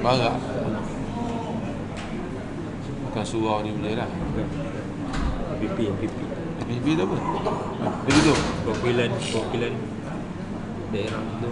Barak. Bukan surau ni boleh lah. MPP PPP tu apa? Dia gitu. perwakilan daerah tu.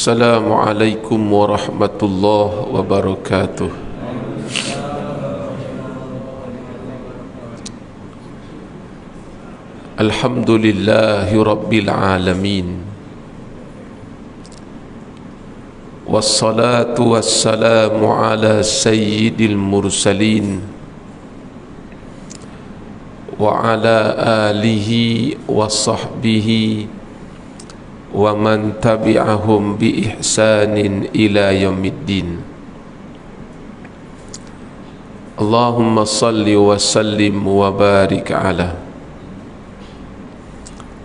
Assalamualaikum warahmatullahi wabarakatuh. Alhamdulillahi rabbil alamin. Wassalatu wassalamu ala sayyidil mursalin wa ala alihi wa sahbihi wa man tabi'ahum bi ihsanin ila yaumiddin. Allahumma salli wa sallim wa barik ala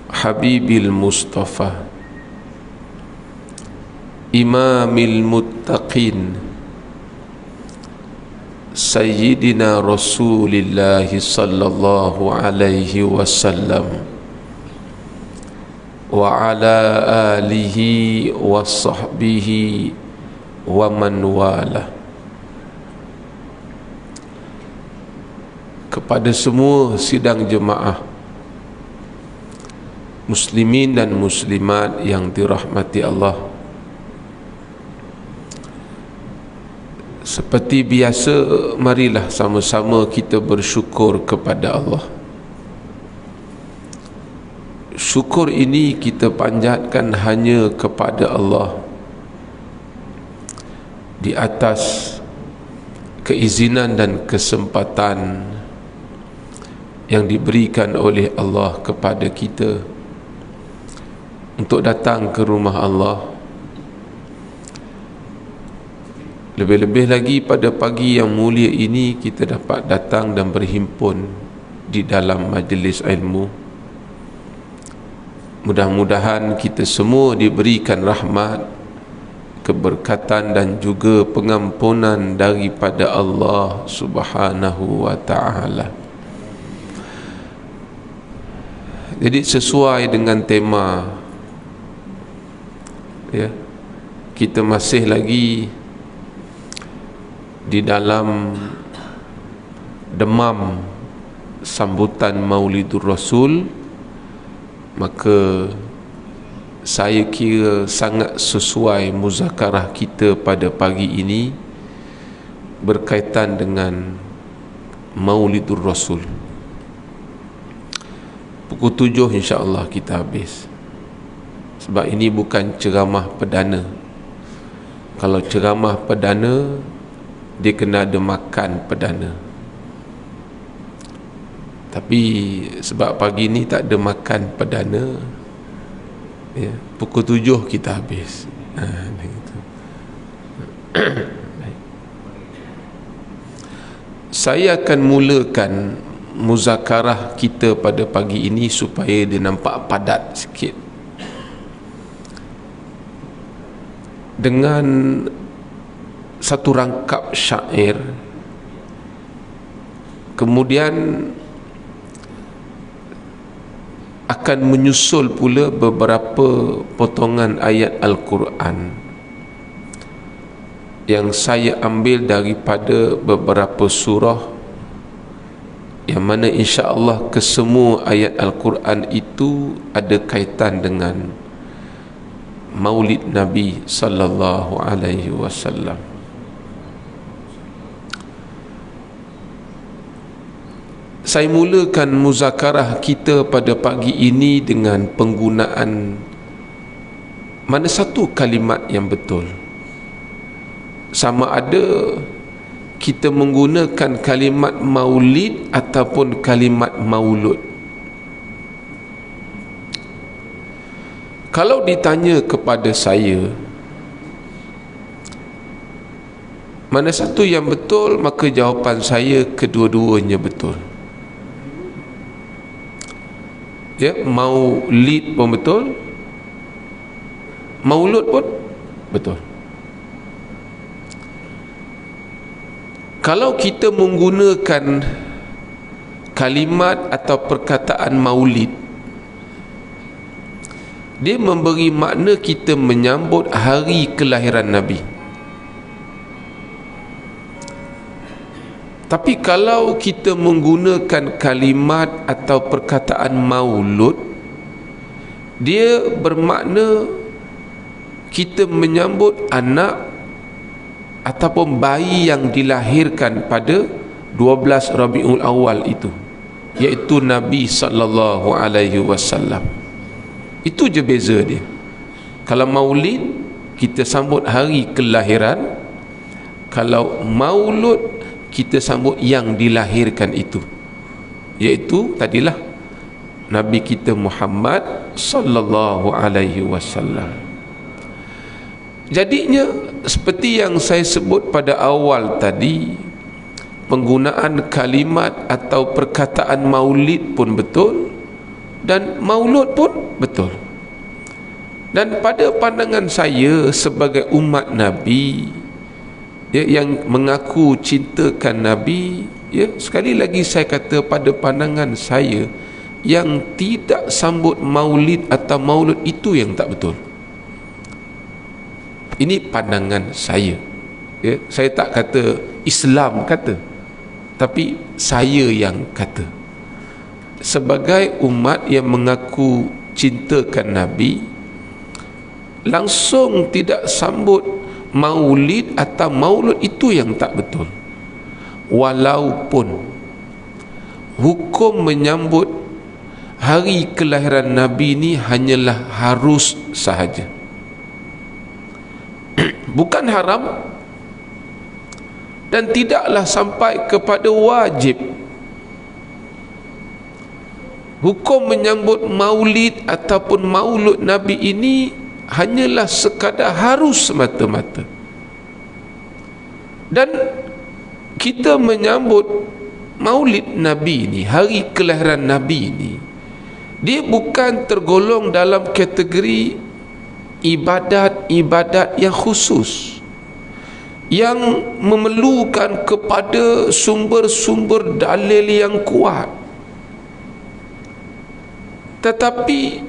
habibil mustafa imamil muttaqin sayyidina rasulillahi sallallahu alaihi wasallam wa ala alihi wa sahbihi wa man wala. Kepada semua sidang jemaah muslimin dan muslimat yang dirahmati Allah, seperti biasa, marilah sama-sama kita bersyukur kepada Allah. Syukur ini kita panjatkan hanya kepada Allah di atas keizinan dan kesempatan yang diberikan oleh Allah kepada kita untuk datang ke rumah Allah. Lebih-lebih lagi pada pagi yang mulia ini kita dapat datang dan berhimpun di dalam majlis ilmu. Mudah-mudahan kita semua diberikan rahmat, keberkatan dan juga pengampunan daripada Allah Subhanahu wa ta'ala. Jadi sesuai dengan tema, ya, kita masih lagi di dalam demam sambutan Maulidur Rasul. Maka saya kira sangat sesuai muzakarah kita pada pagi ini berkaitan dengan Maulidur Rasul. Pukul 7 insya-Allah kita habis. Sebab ini bukan ceramah perdana. Kalau ceramah perdana, dia kena ada makan perdana. Tapi sebab pagi ni tak ada makan perdana, ya, pukul 7 kita habis. Gitu. Saya akan mulakan muzakarah kita pada pagi ini supaya dia nampak padat sikit, dengan satu rangkap syair. Kemudian akan menyusul pula beberapa potongan ayat Al-Quran yang saya ambil daripada beberapa surah, yang mana insya-Allah kesemua ayat Al-Quran itu ada kaitan dengan Maulid Nabi sallallahu alaihi wasallam. Saya mulakan muzakarah kita pada pagi ini dengan penggunaan mana satu kalimat yang betul. Sama ada kita menggunakan kalimat maulid ataupun kalimat maulud. Kalau ditanya kepada saya mana satu yang betul, maka jawapan saya kedua-duanya betul. Ya, maulid pun betul, maulud pun betul. Kalau kita menggunakan kalimat atau perkataan maulid, dia memberi makna kita menyambut hari kelahiran Nabi. Tapi kalau kita menggunakan kalimat atau perkataan maulud, dia bermakna kita menyambut anak ataupun bayi yang dilahirkan pada 12 Rabiul Awal itu, iaitu Nabi sallallahu alaihi wasallam. Itu je beza dia. Kalau maulid kita sambut hari kelahiran, kalau maulud kita sambut yang dilahirkan itu, iaitu tadilah Nabi kita Muhammad sallallahu alaihi wasallam. Jadinya seperti yang saya sebut pada awal tadi, penggunaan kalimat atau perkataan maulid pun betul dan maulud pun betul. Dan pada pandangan saya sebagai umat Nabi, ya, yang mengaku cintakan Nabi, ya, sekali lagi saya kata pada pandangan saya, yang tidak sambut maulid atau maulud itu yang tak betul. Ini pandangan saya, ya. Saya tak kata Islam kata, tapi saya yang kata. Sebagai umat yang mengaku cintakan Nabi, langsung tidak sambut maulid atau maulud itu yang tak betul. Walaupun hukum menyambut hari kelahiran Nabi ini hanyalah harus sahaja, bukan haram, dan tidaklah sampai kepada wajib. Hukum menyambut maulid ataupun maulud Nabi ini hanyalah sekadar harus semata-mata. Dan kita menyambut maulid Nabi ini, hari kelahiran Nabi ini, dia bukan tergolong dalam kategori ibadat-ibadat yang khusus, yang memerlukan kepada sumber-sumber dalil yang kuat. Tetapi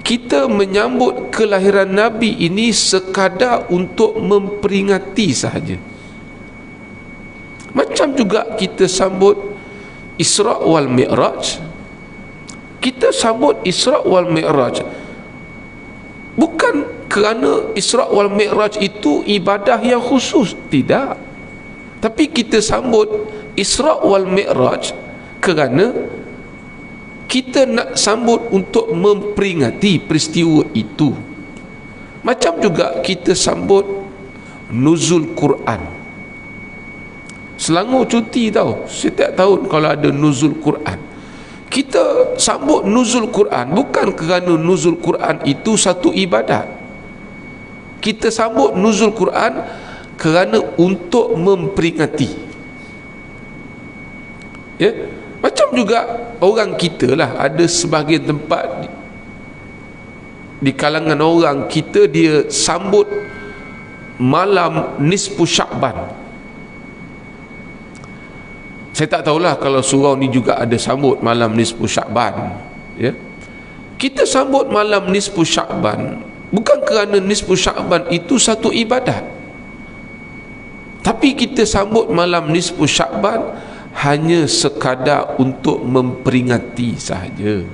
kita menyambut kelahiran Nabi ini sekadar untuk memperingati sahaja. Macam juga kita sambut Isra' wal Mi'raj. Kita sambut Isra' wal Mi'raj bukan kerana Isra' wal Mi'raj itu ibadah yang khusus, tidak. Tapi kita sambut Isra' wal Mi'raj kerana kita nak sambut untuk memperingati peristiwa itu. Macam juga kita sambut nuzul Quran. Selangor cuti tahu, setiap tahun kalau ada nuzul Quran, kita sambut nuzul Quran bukan kerana nuzul Quran itu satu ibadat. Kita sambut nuzul Quran kerana untuk memperingati, ya. Macam juga orang kita lah, ada sebahagian tempat di kalangan orang kita, dia sambut malam nisfu Sya'ban. Saya tak tahulah kalau surau ni juga ada sambut malam nisfu Sya'ban, ya. Kita sambut malam nisfu Sya'ban bukan kerana nisfu Sya'ban itu satu ibadat, tapi kita sambut malam nisfu Sya'ban hanya sekadar untuk memperingati sahaja.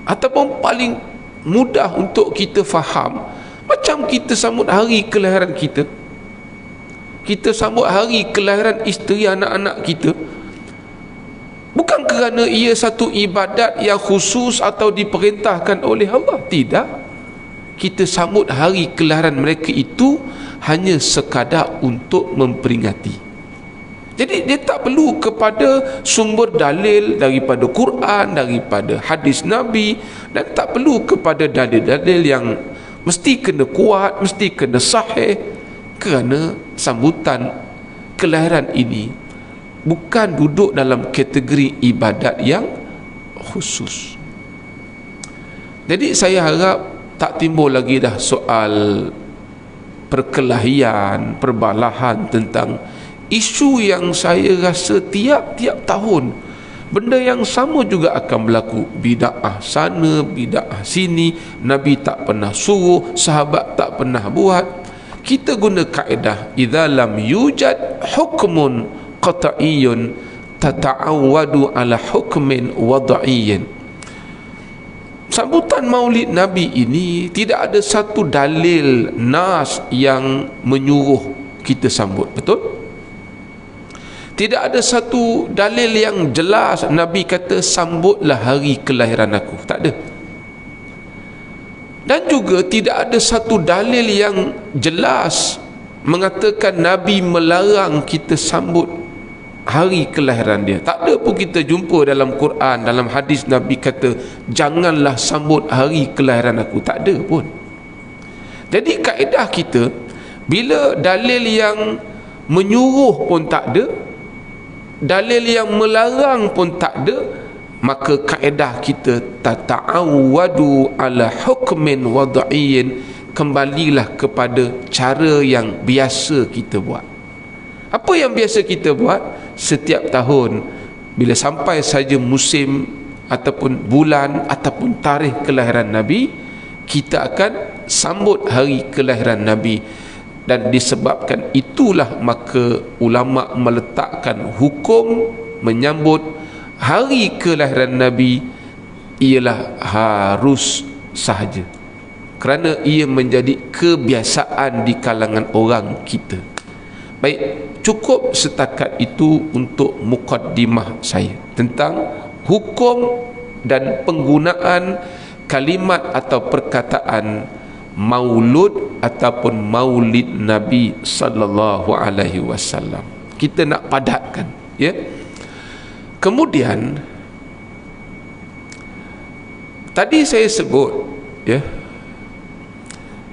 Ataupun paling mudah untuk kita faham, macam kita sambut hari kelahiran kita, kita sambut hari kelahiran isteri anak-anak kita, Bukan kerana ia satu ibadat yang khusus atau diperintahkan oleh Allah. Tidak. Kita sambut hari kelahiran mereka itu hanya sekadar untuk memperingati. Jadi dia tak perlu kepada sumber dalil daripada Quran, daripada hadis Nabi, dan tak perlu kepada dalil-dalil yang mesti kena kuat, mesti kena sahih, kerana sambutan kelahiran ini bukan duduk dalam kategori ibadat yang khusus. Jadi saya harap tak timbul lagi dah soal perkelahian, perbalahan tentang isu yang saya rasa tiap-tiap tahun benda yang sama juga akan berlaku. Bid'ah sana, bid'ah sini, Nabi tak pernah suruh, sahabat tak pernah buat. Kita guna kaedah idza lam yujad hukmun qat'iyyun tata'awwadu ala hukmin wad'iyyin. Sambutan Maulid Nabi ini tidak ada satu dalil nas yang menyuruh kita sambut, betul? Tidak ada satu dalil yang jelas Nabi kata sambutlah hari kelahiran aku. Tak ada. Dan juga tidak ada satu dalil yang jelas mengatakan Nabi melarang kita sambut hari kelahiran dia. Tak ada pun kita jumpa dalam Quran, dalam hadis Nabi kata janganlah sambut hari kelahiran aku. Tak ada pun. Jadi kaedah kita, bila dalil yang menyuruh pun tak ada, dalil yang melarang pun tak ada, maka kaedah kita tata'awwadu ala hukmin wad'iyyin, kembalilah kepada cara yang biasa kita buat. Apa yang biasa kita buat? Setiap tahun bila sampai saja musim ataupun bulan ataupun tarikh kelahiran Nabi, kita akan sambut hari kelahiran Nabi. Dan disebabkan itulah maka ulama meletakkan hukum menyambut hari kelahiran Nabi ialah harus sahaja, kerana ia menjadi kebiasaan di kalangan orang kita. Baik, cukup setakat itu untuk mukaddimah saya tentang hukum dan penggunaan kalimat atau perkataan maulud ataupun maulid Nabi sallallahu alaihi wasallam. Kita nak padatkan, ya. Kemudian tadi saya sebut, ya,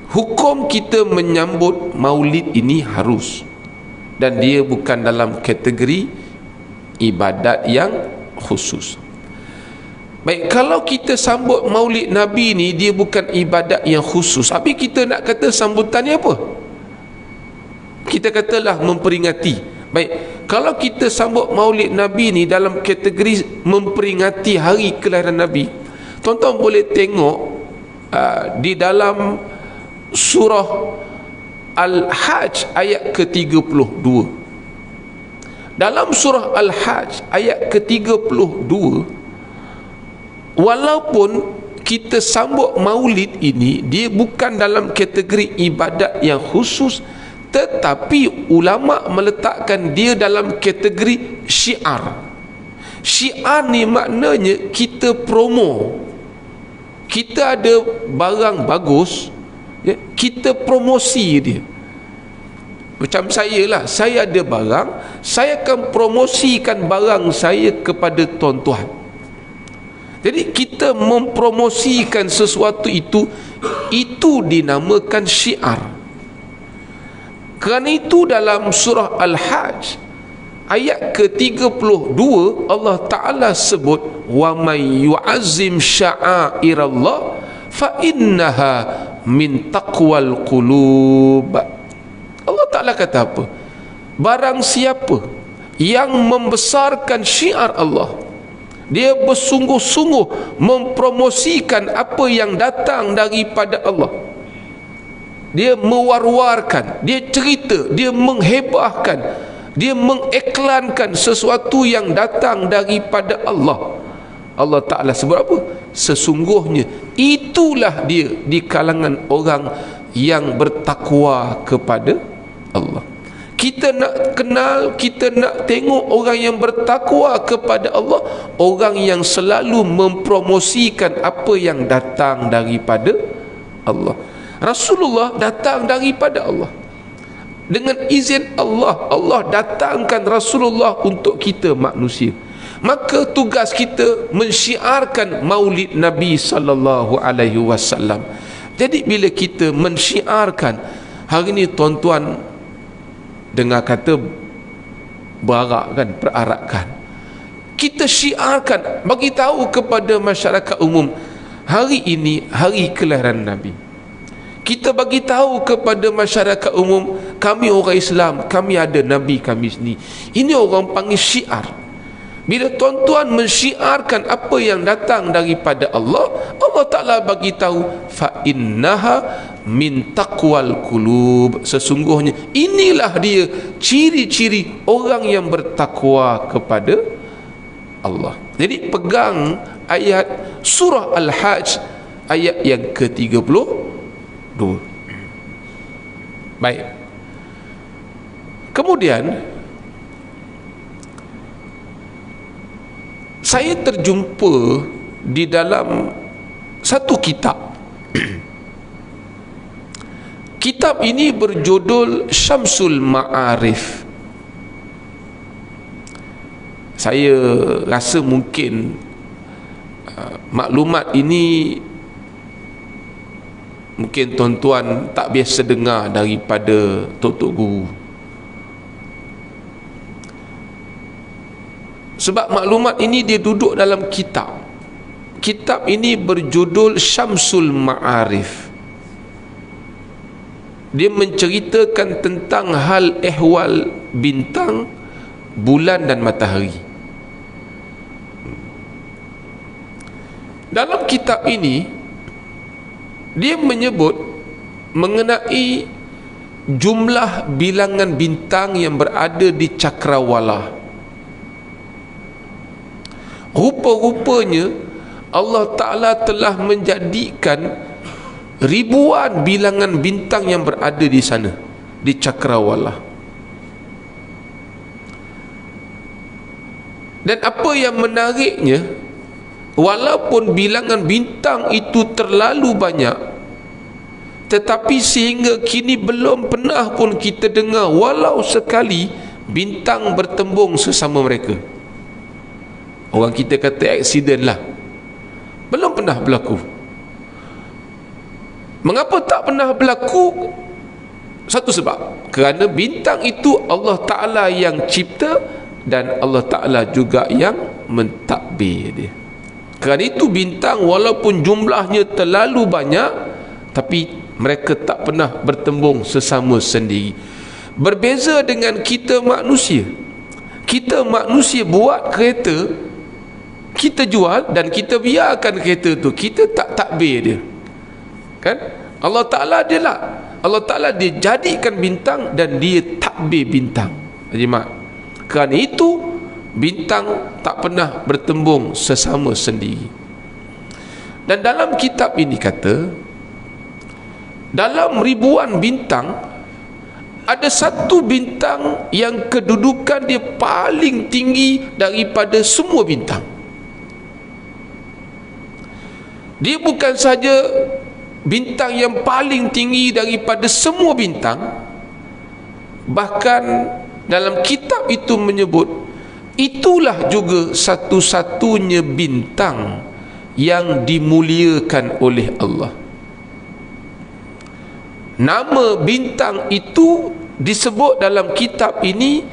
hukum kita menyambut maulid ini harus, dan dia bukan dalam kategori ibadat yang khusus. Baik, kalau kita sambut maulid Nabi ni dia bukan ibadat yang khusus, habis kita nak kata sambutannya apa? Kita katalah memperingati. Baik, kalau kita sambut maulid Nabi ni dalam kategori memperingati hari kelahiran Nabi, tuan-tuan boleh tengok di dalam surah Al-Hajj ayat ke-32. Dalam surah Al-Hajj ayat ke-32, walaupun kita sambut maulid ini, dia bukan dalam kategori ibadat yang khusus, tetapi ulama meletakkan dia dalam kategori syiar. Syiar ni maknanya kita promo. Kita ada barang bagus, ya, kita promosi dia. Macam saya lah, saya ada barang, saya akan promosikan barang saya kepada tuan-tuan. Jadi kita mempromosikan sesuatu itu dinamakan syiar. Kerana itu dalam surah Al-Hajj ayat ke-32 Allah Ta'ala sebut wa may yu'azzim sya'airallah fa innaha min taqwal qulub. Allah Ta'ala kata apa? Barang siapa yang membesarkan syiar Allah, dia bersungguh-sungguh mempromosikan apa yang datang daripada Allah, dia mewar-warkan, dia cerita, dia menghebahkan, dia mengiklankan sesuatu yang datang daripada Allah. Allah Ta'ala sebut apa? Sesungguhnya itulah dia di kalangan orang yang bertakwa kepada Allah. Kita nak kenal, kita nak tengok orang yang bertakwa kepada Allah, orang yang selalu mempromosikan apa yang datang daripada Allah. Rasulullah datang daripada Allah. Dengan izin Allah, Allah datangkan Rasulullah untuk kita manusia. Maka tugas kita mensyiarkan maulid Nabi sallallahu alaihi wasallam. Jadi bila kita mensyiarkan, hari ni tuan-tuan dengar kata berarak kan, perarakan. Kita syiarkan, bagi tahu kepada masyarakat umum, hari ini hari kelahiran Nabi. Kita bagi tahu kepada masyarakat umum, kami orang Islam, kami ada Nabi kami sendiri. Ini orang panggil syiar. Bila tuan-tuan mensyiarkan apa yang datang daripada Allah, Allah Ta'ala bagi tahu, fa innaha min taqwal qulub, sesungguhnya inilah dia ciri-ciri orang yang bertakwa kepada Allah. Jadi pegang ayat surah Al-Hajj ayat yang ke-32. Baik. Kemudian saya terjumpa di dalam satu kitab. Kitab ini berjudul Syamsul Ma'arif. Saya rasa mungkin maklumat ini mungkin tuan-tuan tak biasa dengar daripada tok-tok guru. Sebab maklumat ini dia duduk dalam kitab. Kitab ini berjudul Syamsul Ma'arif. Dia menceritakan tentang hal ehwal bintang, bulan dan matahari. Dalam kitab ini dia menyebut mengenai jumlah bilangan bintang yang berada di cakrawala. Rupa-rupanya Allah Ta'ala telah menjadikan ribuan bilangan bintang yang berada di sana, di cakrawala. Dan apa yang menariknya, walaupun bilangan bintang itu terlalu banyak, tetapi sehingga kini belum pernah pun kita dengar walau sekali bintang bertembung sesama mereka. Orang kita kata aksiden lah, belum pernah berlaku. Mengapa tak pernah berlaku? Satu sebab, kerana bintang itu Allah Ta'ala yang cipta dan Allah Ta'ala juga yang mentadbir dia. Kerana itu bintang walaupun jumlahnya terlalu banyak, tapi mereka tak pernah bertembung sesama sendiri. Berbeza dengan kita manusia. Kita manusia buat kereta, kita jual dan kita biarkan kereta tu, kita tak takbir dia, kan? Allah Ta'ala dia lah, Allah Ta'ala dia jadikan bintang dan dia takbir bintang. Jadi mak, kerana itu bintang tak pernah bertembung sesama sendiri. Dan dalam kitab ini kata, dalam ribuan bintang ada satu bintang yang kedudukan dia paling tinggi daripada semua bintang. Dia bukan saja bintang yang paling tinggi daripada semua bintang, bahkan dalam kitab itu menyebut itulah juga satu-satunya bintang yang dimuliakan oleh Allah. Nama bintang itu disebut dalam kitab ini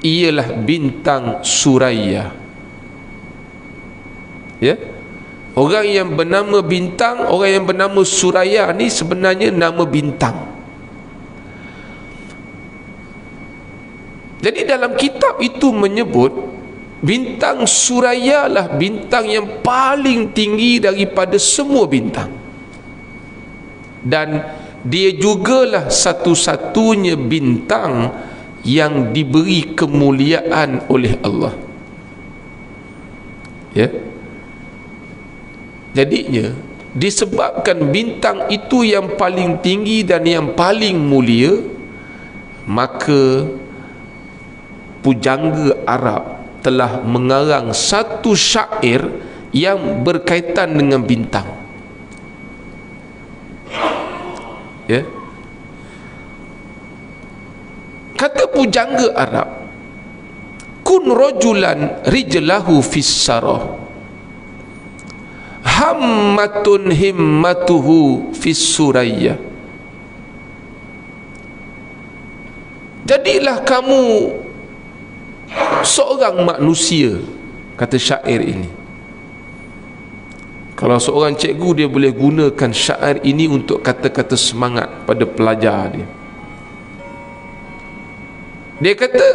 ialah bintang Suraya. Ya, orang yang bernama bintang, orang yang bernama Suraya ni sebenarnya nama bintang. Jadi dalam kitab itu menyebut bintang Suraya lah bintang yang paling tinggi daripada semua bintang, dan dia jugalah satu-satunya bintang yang diberi kemuliaan oleh Allah. Ya, jadinya disebabkan bintang itu yang paling tinggi dan yang paling mulia, maka pujangga Arab telah mengarang satu syair yang berkaitan dengan bintang. Ya. Kata pujangga Arab, kun rajulan rijlahu fis sarah, hammatun himmatuhu fis suraya. Jadilah kamu seorang manusia, kata syair ini. Kalau seorang cikgu, dia boleh gunakan syair ini untuk kata-kata semangat pada pelajar dia. Dia kata,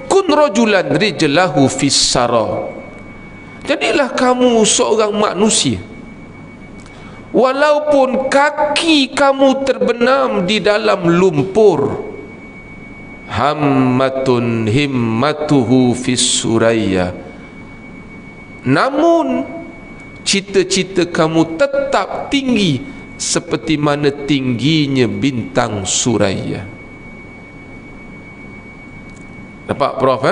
kun rajulan rijlahu fis sarah, jadilah kamu seorang manusia walaupun kaki kamu terbenam di dalam lumpur, hammatun himmatuhu fis suraya, namun cita-cita kamu tetap tinggi seperti mana tingginya bintang suraya. Nampak Prof?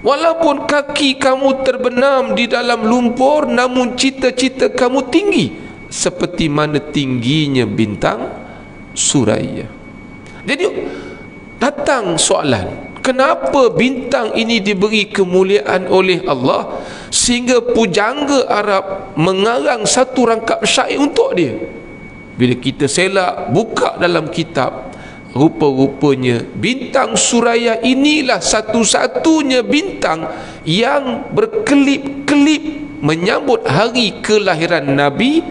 Walaupun kaki kamu terbenam di dalam lumpur, namun cita-cita kamu tinggi seperti mana tingginya bintang suraya. Jadi datang soalan, kenapa bintang ini diberi kemuliaan oleh Allah sehingga pujangga Arab mengarang satu rangkap syair untuk dia? Bila kita selak buka dalam kitab, rupa-rupanya bintang suraya inilah satu-satunya bintang yang berkelip-kelip menyambut hari kelahiran Nabi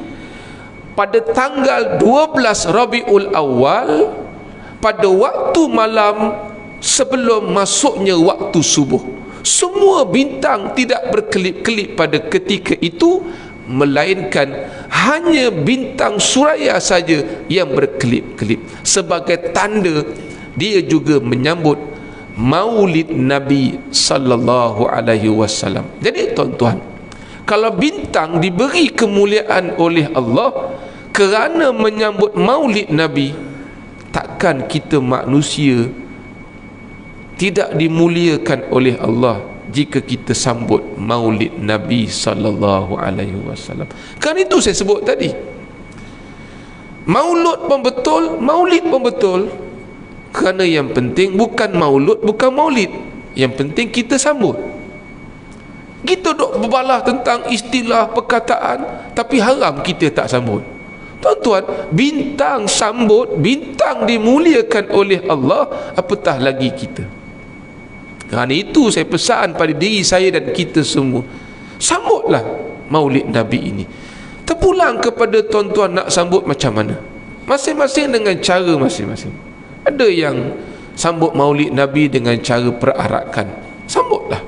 pada tanggal 12 Rabiul Awal, pada waktu malam sebelum masuknya waktu subuh. Semua bintang tidak berkelip-kelip pada ketika itu, melainkan hanya bintang suraya saja yang berkelip-kelip, sebagai tanda dia juga menyambut Maulid Nabi sallallahu alaihi wasallam. Jadi tuan-tuan, kalau bintang diberi kemuliaan oleh Allah kerana menyambut Maulid Nabi, takkan kita manusia tidak dimuliakan oleh Allah jika kita sambut Maulid Nabi sallallahu alaihi wasallam. Kan itu saya sebut tadi. Maulud pun betul, Maulid pun betul. Kerana yang penting bukan maulud, bukan maulid. Yang penting kita sambut. Kita duk berbalah tentang istilah perkataan, tapi haram kita tak sambut. Tuan-tuan, bintang sambut, bintang dimuliakan oleh Allah, apatah lagi kita. Kerana itu saya pesan pada diri saya dan kita semua, sambutlah Maulid Nabi ini. Terpulang kepada tuan-tuan nak sambut macam mana, masing-masing dengan cara masing-masing. Ada yang sambut Maulid Nabi dengan cara perarakan, sambutlah,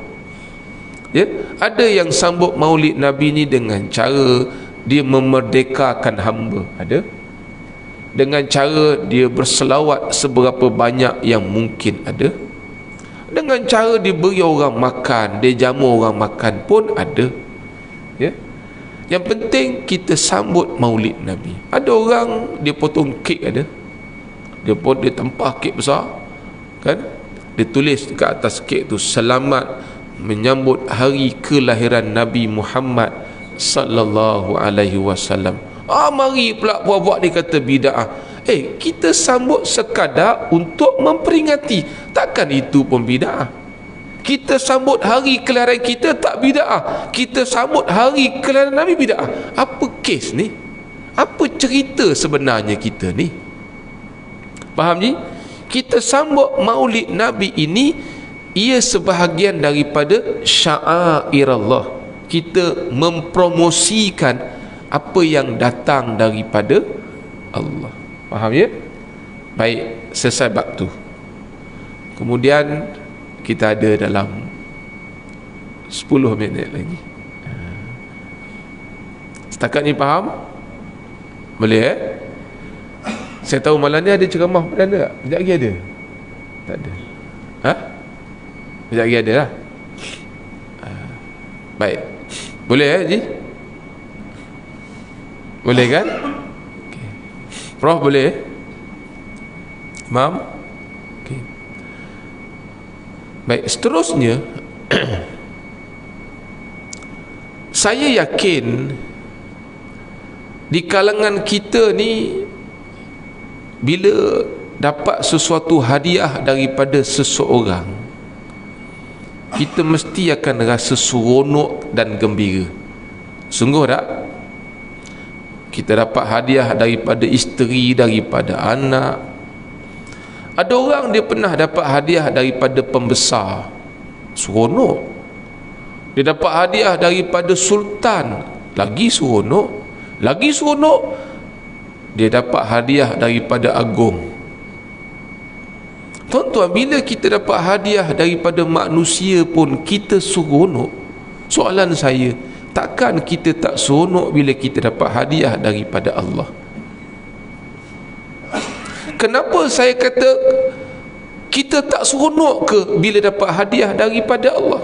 ya. Ada yang sambut Maulid Nabi ni dengan cara dia memerdekakan hamba, ada dengan cara dia berselawat seberapa banyak yang mungkin, ada dengan cara diberi orang makan, dia jamu orang makan pun ada, ya. Yang penting kita sambut Maulid Nabi. Ada orang dia potong kek, ada dia tempah kek besar, kan, dia tulis dekat atas kek tu, selamat menyambut hari kelahiran Nabi Muhammad sallallahu alaihi wasallam. Mari pula buat-buat dia kata bid'ah. Kita sambut sekadar untuk memperingati, takkan itu pun bid'ah. Kita sambut hari kelahiran kita tak bid'ah, kita sambut hari kelahiran Nabi bid'ah. Apa kes ni? Apa cerita sebenarnya kita ni? Faham ni? Kita sambut Maulid Nabi ini, ia sebahagian daripada sya'air Allah. Kita mempromosikan apa yang datang daripada Allah. Faham ya? Baik, selesai bab tu. Kemudian kita ada dalam 10 minit lagi. Setakat ni faham? Boleh Saya tahu malam ni ada ceramah perdana tak? Sekejap lagi ada? Tak ada. Sekejap lagi ada lah. Baik. Boleh Haji? Boleh kan? Okay. Prof boleh? Imam? Okay. Baik, seterusnya saya yakin di kalangan kita ni, bila dapat sesuatu hadiah daripada seseorang, kita mesti akan rasa seronok dan gembira. Sungguh tak? Kita dapat hadiah daripada isteri, daripada anak. Ada orang dia pernah dapat hadiah daripada pembesar, seronok. Dia dapat hadiah daripada sultan, lagi seronok. Lagi seronok, dia dapat hadiah daripada agung. Tuan-tuan, bila kita dapat hadiah daripada manusia pun kita seronok. Soalan saya, takkan kita tak seronok bila kita dapat hadiah daripada Allah? Kenapa saya kata kita tak seronok ke bila dapat hadiah daripada Allah?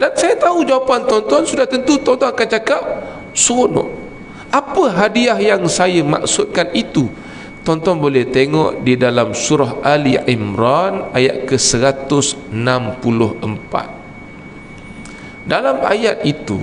Dan saya tahu jawapan tuan-tuan, sudah tentu tuan-tuan akan cakap seronok. Apa hadiah yang saya maksudkan itu? Tuan-tuan boleh tengok di dalam surah Ali Imran ayat ke-164. Dalam ayat itu,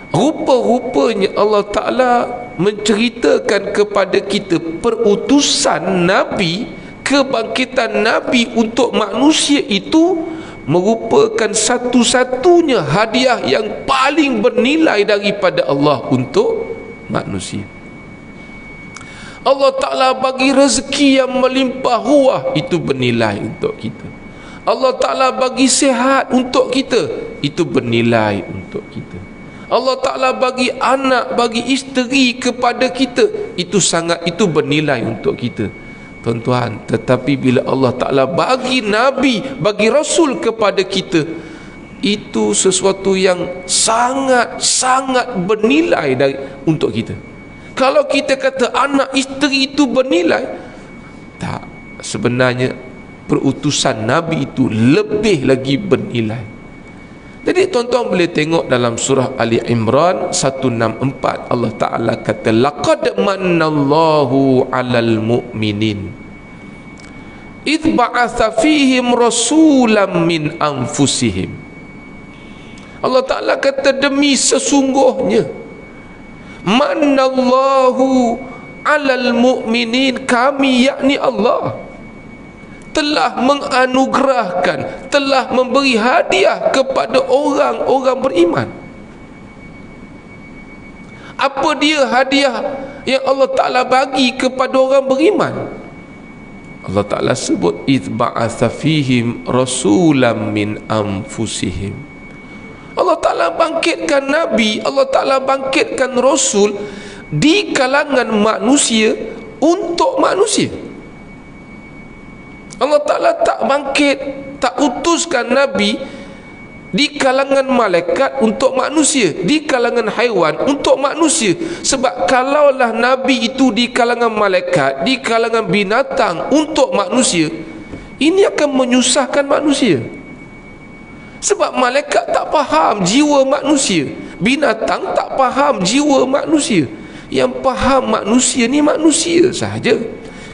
rupa-rupanya Allah Ta'ala menceritakan kepada kita perutusan Nabi, kebangkitan Nabi untuk manusia itu merupakan satu-satunya hadiah yang paling bernilai daripada Allah untuk manusia. Allah Ta'ala bagi rezeki yang melimpah ruah, itu bernilai untuk kita. Allah Ta'ala bagi sihat untuk kita, itu bernilai untuk kita. Allah Ta'ala bagi anak, bagi isteri kepada kita, itu bernilai untuk kita. Tuan-tuan, tetapi bila Allah Ta'ala bagi Nabi, bagi Rasul kepada kita, itu sesuatu yang sangat-sangat bernilai untuk kita. Kalau kita kata anak isteri itu bernilai, tak, sebenarnya perutusan Nabi itu lebih lagi bernilai. Jadi tuan-tuan boleh tengok dalam surah Ali Imran 164, Allah Ta'ala kata, laqad mannallahu 'alal mu'minin idh ba'atha fihim rasulam min anfusihim. Allah Ta'ala kata, demi sesungguhnya mannallahu 'alal mu'minin, kami yakni Allah telah menganugerahkan, telah memberi hadiah kepada orang-orang beriman. Apa dia hadiah yang Allah Ta'ala bagi kepada orang beriman? Allah Ta'ala sebut idh ba'atha fihim rasulam min anfusihim. Allah Ta'ala bangkitkan Nabi, Allah Ta'ala bangkitkan Rasul di kalangan manusia untuk manusia. Allah Ta'ala tak bangkit, tak utuskan Nabi di kalangan malaikat untuk manusia, di kalangan haiwan untuk manusia. Sebab kalaulah Nabi itu di kalangan malaikat, di kalangan binatang untuk manusia, ini akan menyusahkan manusia. Sebab malaikat tak faham jiwa manusia, binatang tak faham jiwa manusia. Yang faham manusia ni manusia sahaja.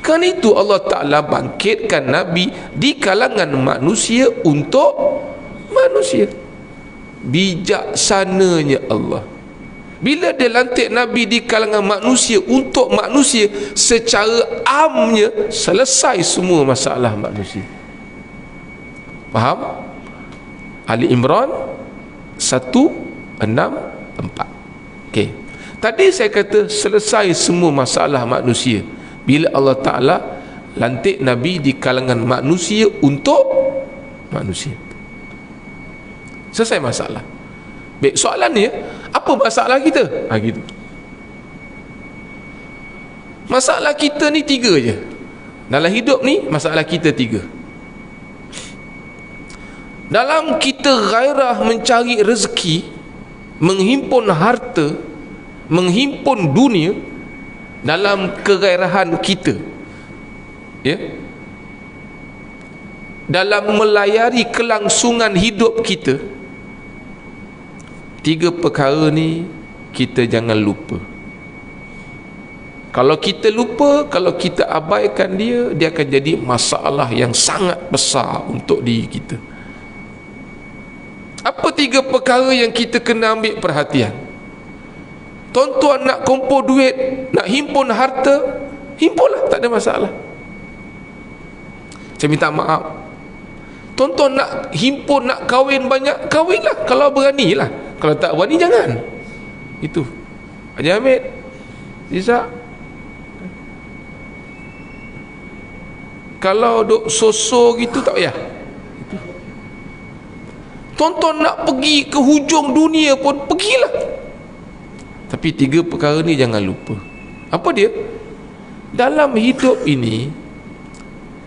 Kerana itu Allah Ta'ala bangkitkan Nabi di kalangan manusia untuk manusia. Bijaksananya Allah, bila dia lantik Nabi di kalangan manusia untuk manusia, secara amnya selesai semua masalah manusia. Faham? Ali Imran 164. Okey. Tadi saya kata selesai semua masalah manusia bila Allah Ta'ala lantik Nabi di kalangan manusia untuk manusia. Selesai masalah. Baik, soalan ni, apa masalah kita? Gitu. Masalah kita ni 3 je. Dalam hidup ni masalah kita 3. Dalam kita gairah mencari rezeki, menghimpun harta, menghimpun dunia, dalam kegairahan kita, ya, dalam melayari kelangsungan hidup kita, 3 perkara ni kita jangan lupa. Kalau kita lupa, kalau kita abaikan dia, dia akan jadi masalah yang sangat besar untuk diri kita. Apa 3 perkara yang kita kena ambil perhatian? Tuan-tuan nak kumpul duit, nak himpun harta, himpunlah, tak ada masalah. Saya minta maaf, tuan-tuan nak himpun, nak kahwin banyak, kahwinlah kalau beranilah. Kalau tak berani, jangan. Itu Haji Hamid, Izzak, kalau duk sosor gitu tak payah. Tuan-tuan nak pergi ke hujung dunia pun pergilah. Tapi 3 perkara ni jangan lupa. Apa dia? Dalam hidup ini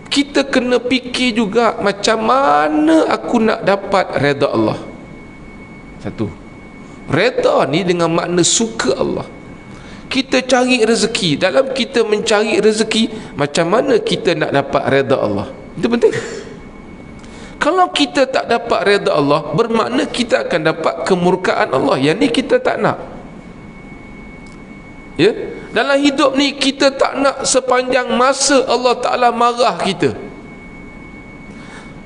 kita kena fikir juga macam mana aku nak dapat redha Allah. Satu, redha ni dengan makna suka Allah. Kita cari rezeki, dalam kita mencari rezeki, macam mana kita nak dapat redha Allah? Itu penting. Kalau kita tak dapat redha Allah, bermakna kita akan dapat kemurkaan Allah. Yang ni kita tak nak. Ya, dalam hidup ni kita tak nak sepanjang masa Allah Ta'ala marah kita.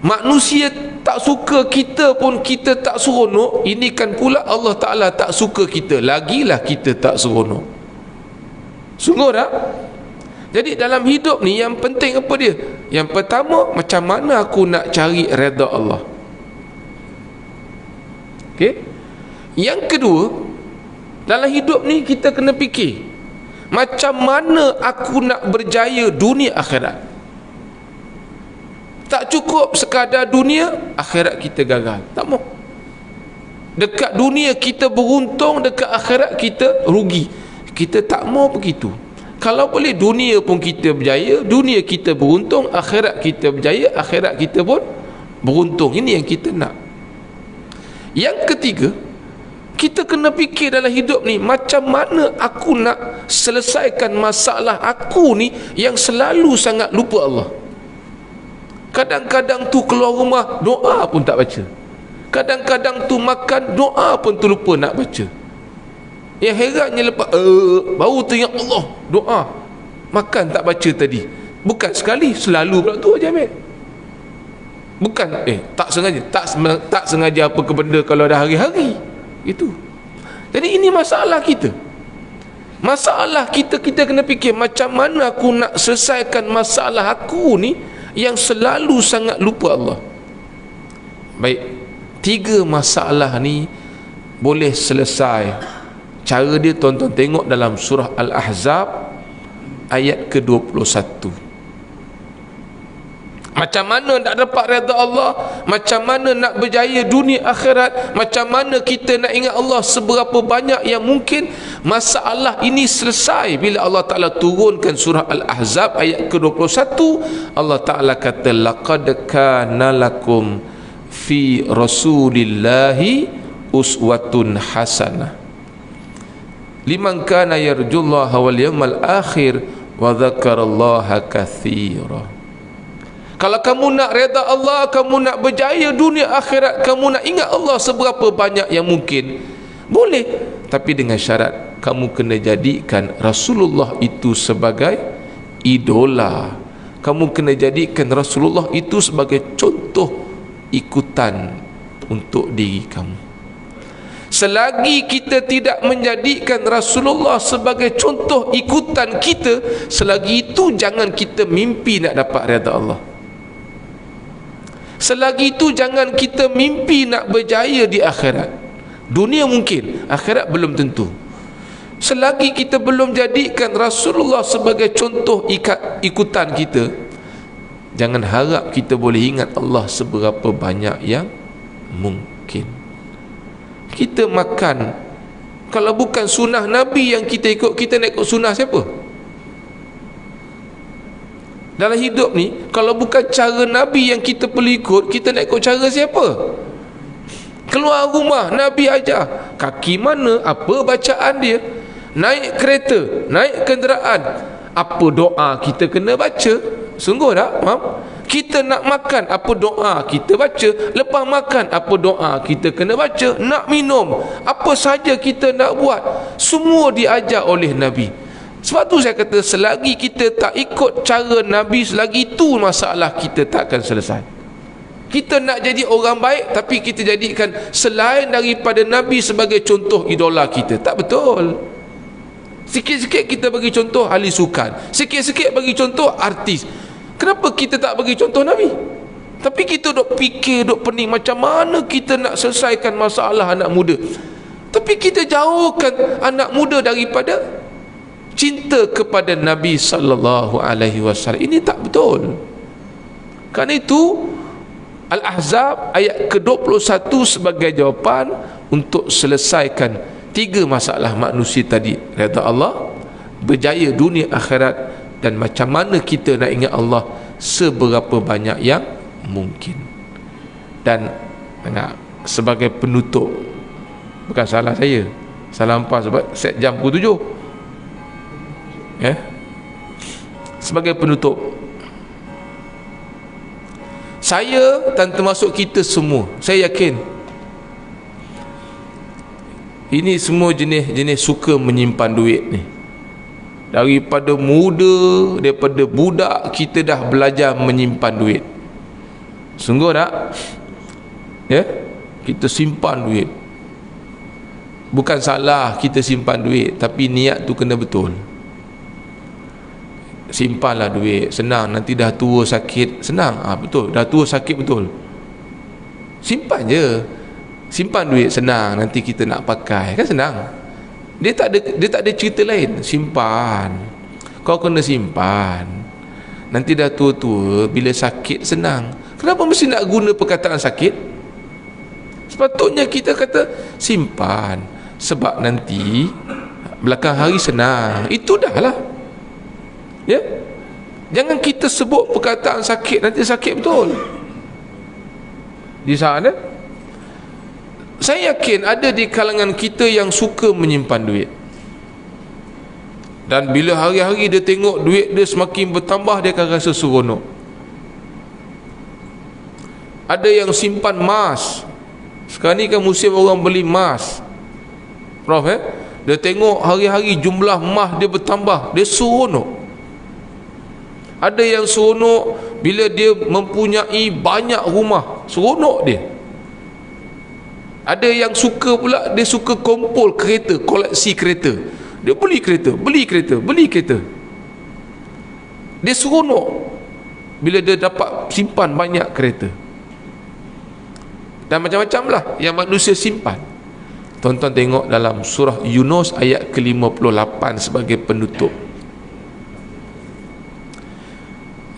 Manusia tak suka kita pun kita tak seronok. Ini kan pula Allah Ta'ala tak suka kita, lagilah kita tak seronok. Sungguh tak? Jadi dalam hidup ni yang penting apa dia? Yang pertama, macam mana aku nak cari redha Allah. Okey? Yang kedua, dalam hidup ni kita kena fikir macam mana aku nak berjaya dunia akhirat. Tak cukup sekadar dunia, akhirat kita gagal. Tak mau. Dekat dunia kita beruntung, dekat akhirat kita rugi. Kita tak mau begitu. Kalau boleh dunia pun kita berjaya, dunia kita beruntung, akhirat kita berjaya, akhirat kita pun beruntung. Ini yang kita nak. Yang ketiga, kita kena fikir dalam hidup ni macam mana aku nak selesaikan masalah aku ni yang selalu sangat lupa Allah. Kadang-kadang tu keluar rumah, doa pun tak baca. Kadang-kadang tu makan, doa pun terlupa nak baca. Yang herannya lepas baru teringat Allah, doa, makan tak baca tadi. Bukan sekali, selalu pula tu Haji Hamid. Bukan tak sengaja, tak sengaja apa ke benda kalau dah hari-hari. Itu. Jadi ini masalah kita. Masalah kita kena fikir macam mana aku nak selesaikan masalah aku ni yang selalu sangat lupa Allah. Baik, 3 masalah ni boleh selesai. Cara dia tuan-tuan tengok dalam surah Al-Ahzab ayat ke-21. Macam mana nak dapat redha Allah, macam mana nak berjaya dunia akhirat, macam mana kita nak ingat Allah seberapa banyak yang mungkin masalah ini selesai bila Allah Ta'ala turunkan surah Al-Ahzab ayat ke-21. Allah Ta'ala kata, laqad kana lakum fi rasulillahi uswatun hasanah liman kana yarjullaha wal yawmal akhir wa dzakarallaha katsira. Kalau kamu nak redha Allah, kamu nak berjaya dunia akhirat, kamu nak ingat Allah seberapa banyak yang mungkin, boleh, tapi dengan syarat kamu kena jadikan Rasulullah itu sebagai idola. Kamu kena jadikan Rasulullah itu sebagai contoh ikutan untuk diri kamu. Selagi kita tidak menjadikan Rasulullah sebagai contoh ikutan kita, selagi itu jangan kita mimpi nak dapat redha Allah. Selagi itu jangan kita mimpi nak berjaya di akhirat. Dunia mungkin, akhirat belum tentu. Selagi kita belum jadikan Rasulullah sebagai contoh ikutan kita, jangan harap kita boleh ingat Allah seberapa banyak yang mungkin. Kita makan, kalau bukan sunnah Nabi yang kita ikut, kita nak ikut sunnah siapa? Dalam hidup ni, kalau bukan cara Nabi yang kita perlu ikut, kita nak ikut cara siapa? Keluar rumah, Nabi ajar kaki mana, apa bacaan dia. Naik kereta, naik kenderaan, apa doa kita kena baca. Sungguh tak? Faham? Kita nak makan, apa doa kita baca. Lepas makan, apa doa kita kena baca. Nak minum, apa saja kita nak buat, semua diajar oleh Nabi. Sebab tu saya kata, selagi kita tak ikut cara Nabi, selagi itu masalah kita takkan selesai. Kita nak jadi orang baik, tapi kita jadikan selain daripada Nabi sebagai contoh idola kita. Tak betul. Sikit-sikit kita bagi contoh ahli sukan, sikit-sikit bagi contoh artis. Kenapa kita tak bagi contoh Nabi? Tapi kita duk fikir, duk pening macam mana kita nak selesaikan masalah anak muda. Tapi kita jauhkan anak muda daripada cinta kepada Nabi sallallahu alaihi wasallam. Ini tak betul. Kerana itu Al-Ahzab ayat ke-21 sebagai jawapan untuk selesaikan 3 masalah manusia tadi. Redha Allah, berjaya dunia akhirat, dan macam mana kita nak ingat Allah seberapa banyak yang mungkin. Dan sebagai penutup, bukan salah saya, salah hampa sebab set jam pukul 7. Sebagai penutup, saya dan termasuk kita semua, saya yakin ini semua jenis suka menyimpan duit ni. Daripada muda, daripada budak, kita dah belajar menyimpan duit. Sungguh tak? Kita simpan duit. Bukan salah kita simpan duit, tapi niat tu kena betul. Simpanlah duit, senang. Nanti dah tua sakit, senang. Betul, dah tua sakit, betul. Simpan je. Simpan duit, senang. Nanti kita nak pakai, kan senang. Dia tak ada cerita lain. Simpan. Kau kena simpan. Nanti dah tua-tua, bila sakit, senang. Kenapa mesti nak guna perkataan sakit? Sepatutnya kita kata simpan, sebab nanti belakang hari senang. Itu dah lah. Jangan kita sebut perkataan sakit, nanti sakit betul. Di sana saya yakin ada di kalangan kita yang suka menyimpan duit, dan bila hari-hari dia tengok duit dia semakin bertambah, dia akan rasa seronok. Ada yang simpan emas. Sekarang ni kan musim orang beli emas, Prof. Dia tengok hari-hari jumlah emas dia bertambah, dia seronok. Ada yang seronok bila dia mempunyai banyak rumah, seronok dia. Ada yang suka pula, dia suka kumpul kereta, koleksi kereta. Dia beli kereta. Dia seronok bila dia dapat simpan banyak kereta. Dan macam-macam lah yang manusia simpan. Tuan-tuan tengok dalam surah Yunus ayat ke-58 sebagai penutup.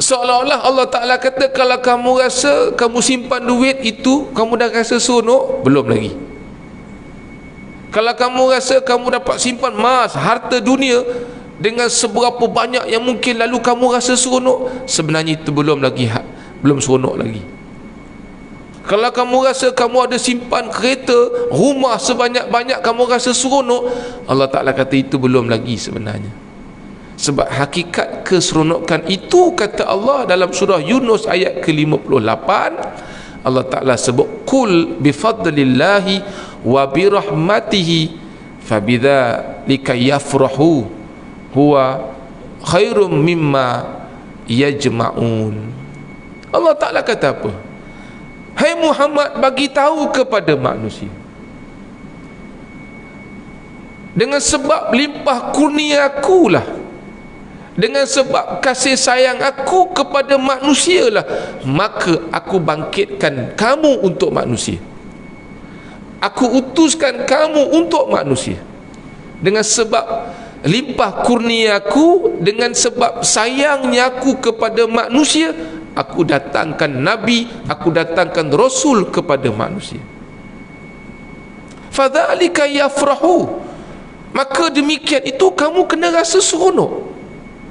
Seolah-olah Allah Ta'ala kata, kalau kamu rasa kamu simpan duit itu, kamu dah rasa seronok, belum lagi. Kalau kamu rasa kamu dapat simpan emas, harta dunia dengan seberapa banyak yang mungkin, lalu kamu rasa seronok, sebenarnya itu belum seronok lagi. Kalau kamu rasa kamu ada simpan kereta, rumah sebanyak-banyak, kamu rasa seronok, Allah Ta'ala kata itu belum lagi sebenarnya. Sebab hakikat keseronokan itu, kata Allah dalam surah Yunus ayat ke-58, Allah Ta'ala sebut, Qul bifadlillahi wa birahmatihi fabidzalika yafrahu huwa khairum mimma yajma'un. Allah Ta'ala kata apa? Hai Muhammad, bagi tahu kepada manusia, dengan sebab limpah kurnia akulah, dengan sebab kasih sayang aku kepada manusia lah, maka aku bangkitkan kamu untuk manusia. Aku utuskan kamu untuk manusia. Dengan sebab limpah kurnia aku, dengan sebab sayangnya aku kepada manusia, aku datangkan Nabi, aku datangkan Rasul kepada manusia. Fadzalika yafrahu, maka demikian itu kamu kena rasa seronok.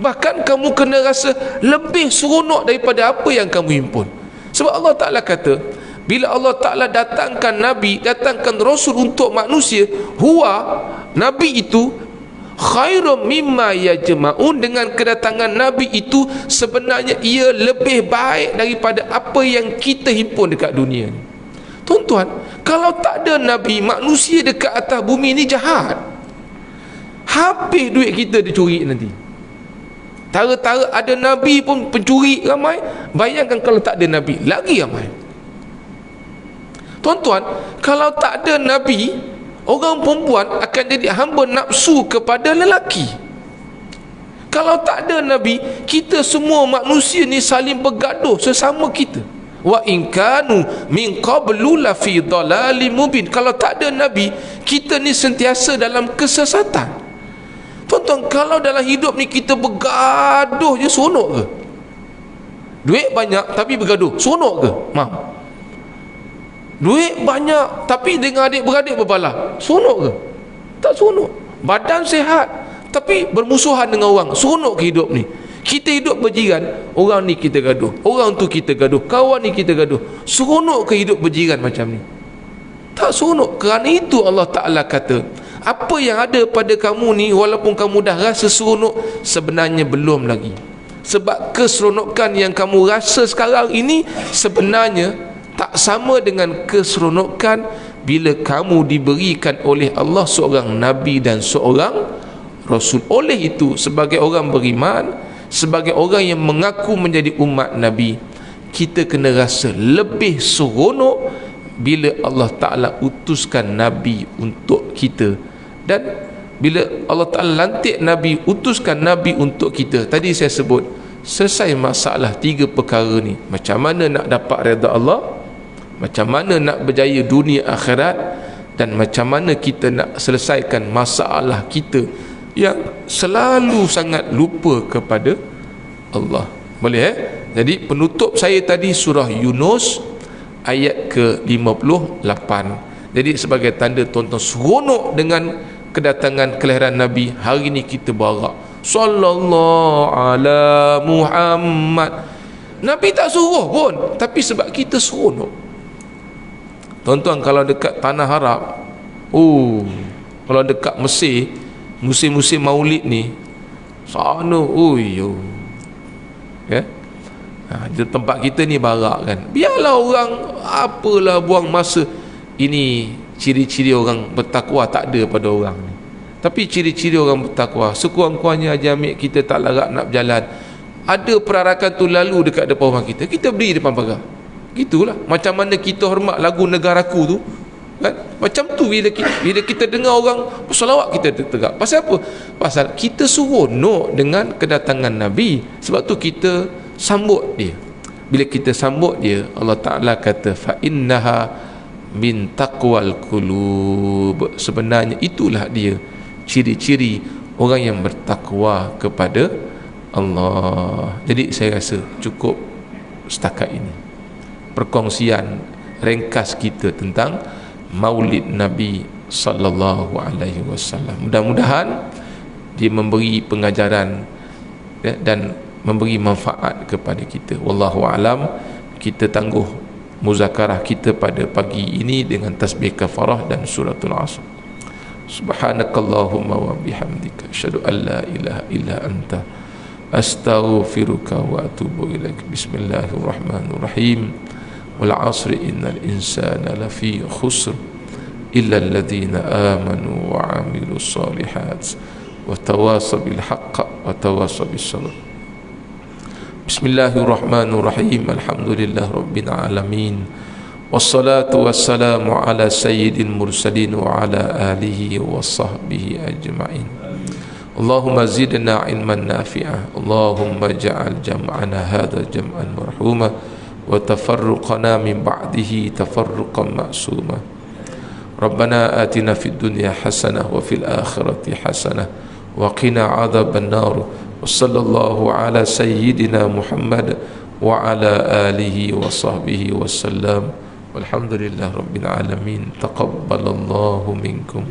Bahkan kamu kena rasa lebih seronok daripada apa yang kamu himpun. Sebab Allah Ta'ala kata, bila Allah Ta'ala datangkan Nabi, datangkan Rasul untuk manusia, huwa, Nabi itu, khairum mimma yajma'un, dengan kedatangan Nabi itu sebenarnya ia lebih baik daripada apa yang kita himpun dekat dunia ni. Tuan-tuan, kalau tak ada Nabi, manusia dekat atas bumi ni jahat. habis duit kita dicuri nanti. Tara-tara ada Nabi pun pencuri ramai, bayangkan kalau tak ada Nabi, lagi ramai. Tuan-tuan, kalau tak ada Nabi, orang perempuan akan jadi hamba nafsu kepada lelaki. Kalau tak ada Nabi, kita semua manusia ni saling bergaduh sesama kita. Wa in kanu min qablu la fi dhalalim mubin. Kalau tak ada Nabi, kita ni sentiasa dalam kesesatan. Tuan-tuan, kalau dalam hidup ni kita bergaduh je, seronok ke? Duit banyak tapi bergaduh, seronok ke? Mam. Duit banyak tapi dengan adik-beradik berbalah, seronok ke? Tak seronok. Badan sihat tapi bermusuhan dengan orang, seronok ke hidup ni? Kita hidup berjiran, orang ni kita gaduh, orang tu kita gaduh, kawan ni kita gaduh, seronok ke hidup berjiran macam ni? Tak seronok. Kerana itu Allah Ta'ala kata, apa yang ada pada kamu ni, walaupun kamu dah rasa seronok, sebenarnya belum lagi. Sebab keseronokan yang kamu rasa sekarang ini sebenarnya tak sama dengan keseronokan bila kamu diberikan oleh Allah seorang Nabi dan seorang Rasul. Oleh itu, sebagai orang beriman, sebagai orang yang mengaku menjadi umat Nabi, kita kena rasa lebih seronok bila Allah Ta'ala utuskan Nabi untuk kita. Dan bila Allah Ta'ala lantik Nabi, utuskan Nabi untuk kita, tadi saya sebut, selesai masalah 3 perkara ni. Macam mana nak dapat redha Allah, macam mana nak berjaya dunia akhirat, dan macam mana kita nak selesaikan masalah kita yang selalu sangat lupa kepada Allah. Boleh Jadi penutup saya tadi surah Yunus ayat ke-58. Jadi sebagai tanda tuan-tuan seronok dengan kedatangan kelahiran Nabi, hari ni kita barak sallallahu ala Muhammad. Nabi tak suruh pun, tapi sebab kita seronok. Tuan-tuan, kalau dekat tanah Arab, kalau dekat Mesir, musim-musim maulid ni, sana di tempat kita ni barak kan. Biarlah orang apalah buang masa. Ini ciri-ciri orang bertakwa tak ada pada orang ni. Tapi ciri-ciri orang bertakwa, sekurang-kurangnya Haji Amir kita tak larat nak berjalan, ada perarakan tu lalu dekat depan rumah kita, kita beri depan pagar. Gitulah macam mana kita hormat lagu Negaraku tu kan? Macam tu bila kita dengar orang bersolawat, kita tegak. Pasal apa? Pasal kita seronok dengan kedatangan Nabi. Sebab tu kita sambut dia. Bila kita sambut dia, Allah Ta'ala kata fa innaha min taqwal qulub. Sebenarnya itulah dia ciri-ciri orang yang bertakwa kepada Allah. Jadi saya rasa cukup setakat ini perkongsian ringkas kita tentang Maulid Nabi sallallahu alaihi wasallam. Mudah-mudahan dia memberi pengajaran dan memberi manfaat kepada kita. Wallahu alam. Kita tangguh muzakarah kita pada pagi ini dengan tasbih kafarah dan suratul asr. Subhanakallahumma wa bihamdika asyhadu an la ilaha illa anta astaghfiruka wa atubu ilaik. Bismillahirrahmanirrahim. Wal 'asri innal insana lafi khusr illa alladhina amanu wa 'amilus solihat wa tawasaw bil haqq wa tawasaw bis sabr. Bismillahirrahmanirrahim. Alhamdulillah rabbil alamin. Wassalatu wassalamu ala sayyidil mursalin wa ala alihi wa sahbihi ajma'in. Allahumma zidna ilman nafi'ah. Allahumma ja'al jam'ana hadha jam'an marhuma wa tafarruqana min ba'dihi tafarruqan ma'suma. Rabbana atina fid dunya hasanah wa fil akhirati hasanah wa qina adhaban nar. Wa sallallahu ala sayyidina Muhammad wa ala alihi wa sahbihi wa sallam. Walhamdulillah rabbil alamin. Taqabbalallahu minkum.